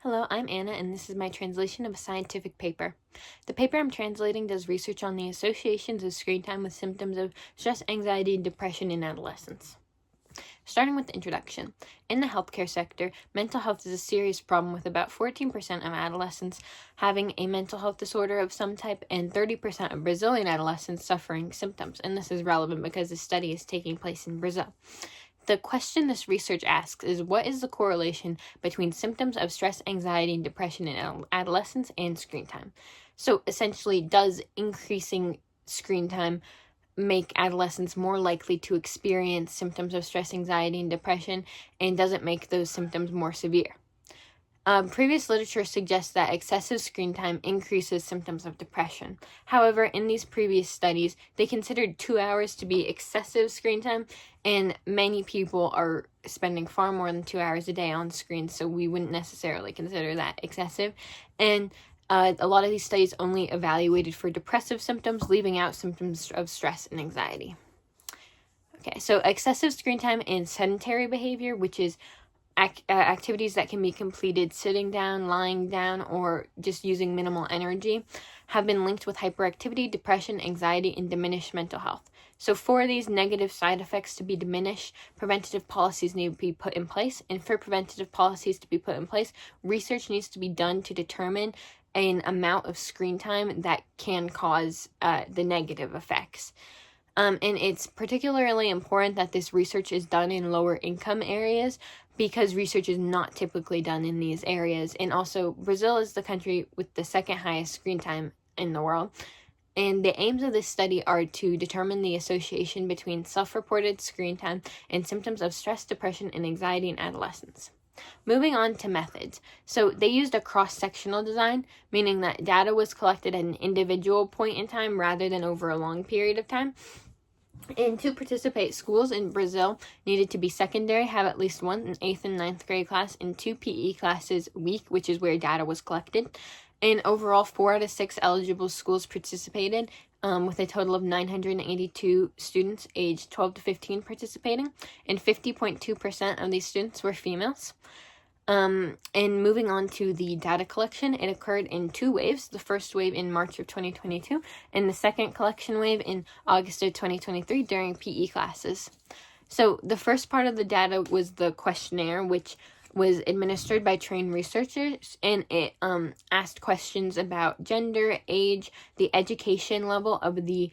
Hello, I'm Anna, and this is my translation of a scientific paper. The paper I'm translating does research on the associations of screen time with symptoms of stress, anxiety, and depression in adolescents. Starting with the introduction. In the healthcare sector, mental health is a serious problem, with about 14% of adolescents having a mental health disorder of some type and 30% of Brazilian adolescents suffering symptoms. And this is relevant because the study is taking place in Brazil. The question this research asks is, what is the correlation between symptoms of stress, anxiety, and depression in adolescents and screen time? So essentially, does increasing screen time make adolescents more likely to experience symptoms of stress, anxiety, and depression, and does it make those symptoms more severe? Previous literature suggests that excessive screen time increases symptoms of depression. However, in these previous studies, they considered 2 hours to be excessive screen time, and many people are spending far more than 2 hours a day on screens, so we wouldn't necessarily consider that excessive. And a lot of these studies only evaluated for depressive symptoms, leaving out symptoms of stress and anxiety. Okay, so excessive screen time and sedentary behavior, which is activities that can be completed sitting down, lying down, or just using minimal energy, have been linked with hyperactivity, depression, anxiety, and diminished mental health. So for these negative side effects to be diminished, preventative policies need to be put in place. And for preventative policies to be put in place, research needs to be done to determine an amount of screen time that can cause the negative effects. And it's particularly important that this research is done in lower income areas, because research is not typically done in these areas. And also, Brazil is the country with the second highest screen time in the world. And the aims of this study are to determine the association between self-reported screen time and symptoms of stress, depression, and anxiety in adolescents. Moving on to methods. So they used a cross-sectional design, meaning that data was collected at an individual point in time rather than over a long period of time. And to participate, schools in Brazil needed to be secondary, have at least one 8th and 9th grade class, and 2 PE classes a week, which is where data was collected. And overall, 4 out of 6 eligible schools participated, with a total of 982 students aged 12 to 15 participating, and 50.2% of these students were females. And moving on to the data collection, it occurred in 2 waves. The first wave in March of 2022, and the second collection wave in August of 2023 during PE classes. So the first part of the data was the questionnaire, which was administered by trained researchers, and it asked questions about gender, age, the education level of the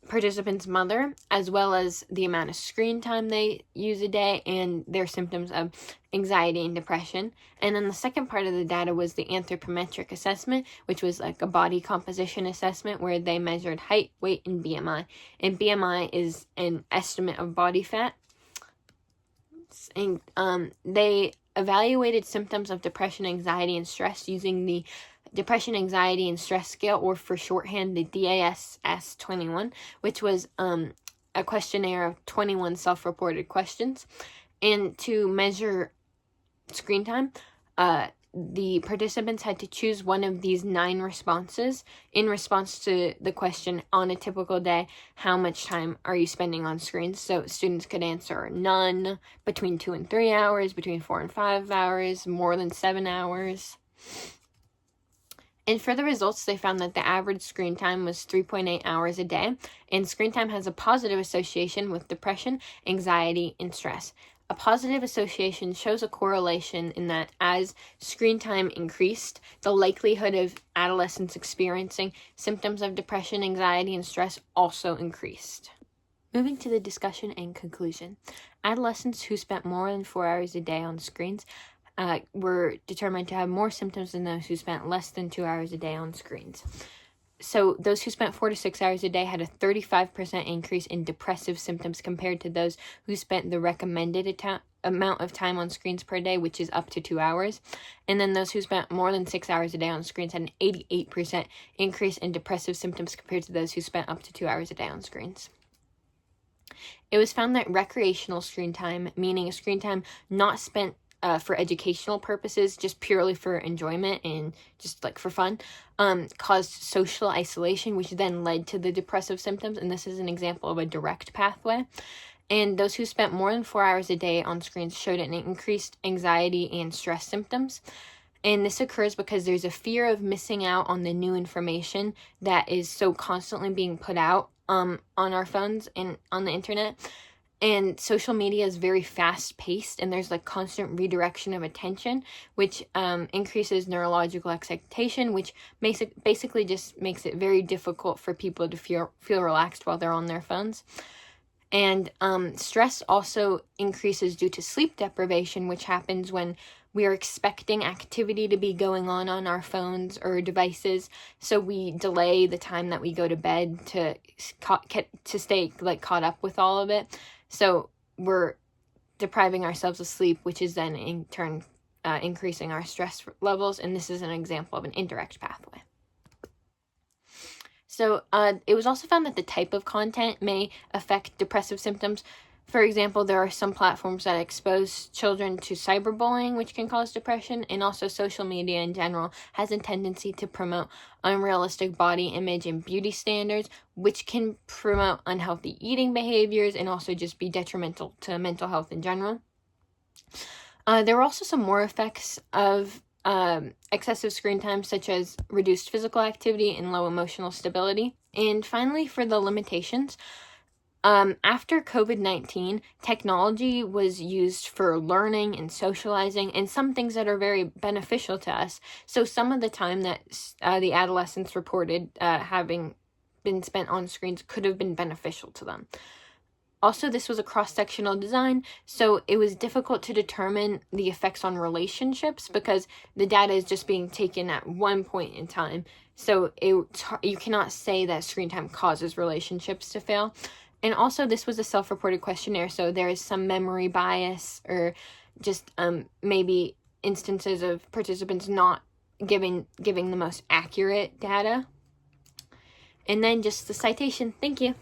participant's mother, as well as the amount of screen time they use a day and their symptoms of anxiety and depression. And then the second part of the data was the anthropometric assessment, which was like a body composition assessment where they measured height, weight, and BMI. And BMI is an estimate of body fat. And they evaluated symptoms of depression, anxiety, and stress using the Depression, Anxiety, and Stress Scale, or for shorthand, the DASS-21, which was a questionnaire of 21 self-reported questions. And to measure screen time, the participants had to choose one of these 9 responses in response to the question, on a typical day, how much time are you spending on screens? So students could answer none, between 2 and 3 hours, between 4 and 5 hours, more than 7 hours. And for the results, they found that the average screen time was 3.8 hours a day, and screen time has a positive association with depression, anxiety, and stress. A positive association shows a correlation in that as screen time increased, the likelihood of adolescents experiencing symptoms of depression, anxiety, and stress also increased. Moving to the discussion and conclusion. Adolescents who spent more than 4 hours a day on screens were determined to have more symptoms than those who spent less than 2 hours a day on screens. So those who spent 4 to 6 hours a day had a 35% increase in depressive symptoms compared to those who spent the recommended amount of time on screens per day, which is up to 2 hours. And then those who spent more than 6 hours a day on screens had an 88% increase in depressive symptoms compared to those who spent up to 2 hours a day on screens. It was found that recreational screen time, meaning a screen time not spent for educational purposes, just purely for enjoyment and just like for fun, caused social isolation, which then led to the depressive symptoms. And this is an example of a direct pathway. And those who spent more than 4 hours a day on screens showed an increased anxiety and stress symptoms. And this occurs because there's a fear of missing out on the new information that is so constantly being put out on our phones and on the internet. And social media is very fast paced, and there's like constant redirection of attention, which increases neurological excitation, which basically just makes it very difficult for people to feel relaxed while they're on their phones. And stress also increases due to sleep deprivation, which happens when we are expecting activity to be going on our phones or devices, so we delay the time that we go to bed to stay like caught up with all of it. So we're depriving ourselves of sleep, which is then in turn increasing our stress levels, and this is an example of an indirect pathway. So it was also found that the type of content may affect depressive symptoms. For example, there are some platforms that expose children to cyberbullying, which can cause depression, and also social media in general has a tendency to promote unrealistic body image and beauty standards, which can promote unhealthy eating behaviors and also just be detrimental to mental health in general. There were also some more effects of excessive screen time, such as reduced physical activity and low emotional stability. And finally, for the limitations, after COVID-19, technology was used for learning and socializing and some things that are very beneficial to us. So some of the time that the adolescents reported having been spent on screens could have been beneficial to them. Also, this was a cross-sectional design, so it was difficult to determine the effects on relationships because the data is just being taken at one point in time. So you cannot say that screen time causes relationships to fail. And also, this was a self-reported questionnaire, so there is some memory bias or just maybe instances of participants not giving the most accurate data. And then just the citation. Thank you.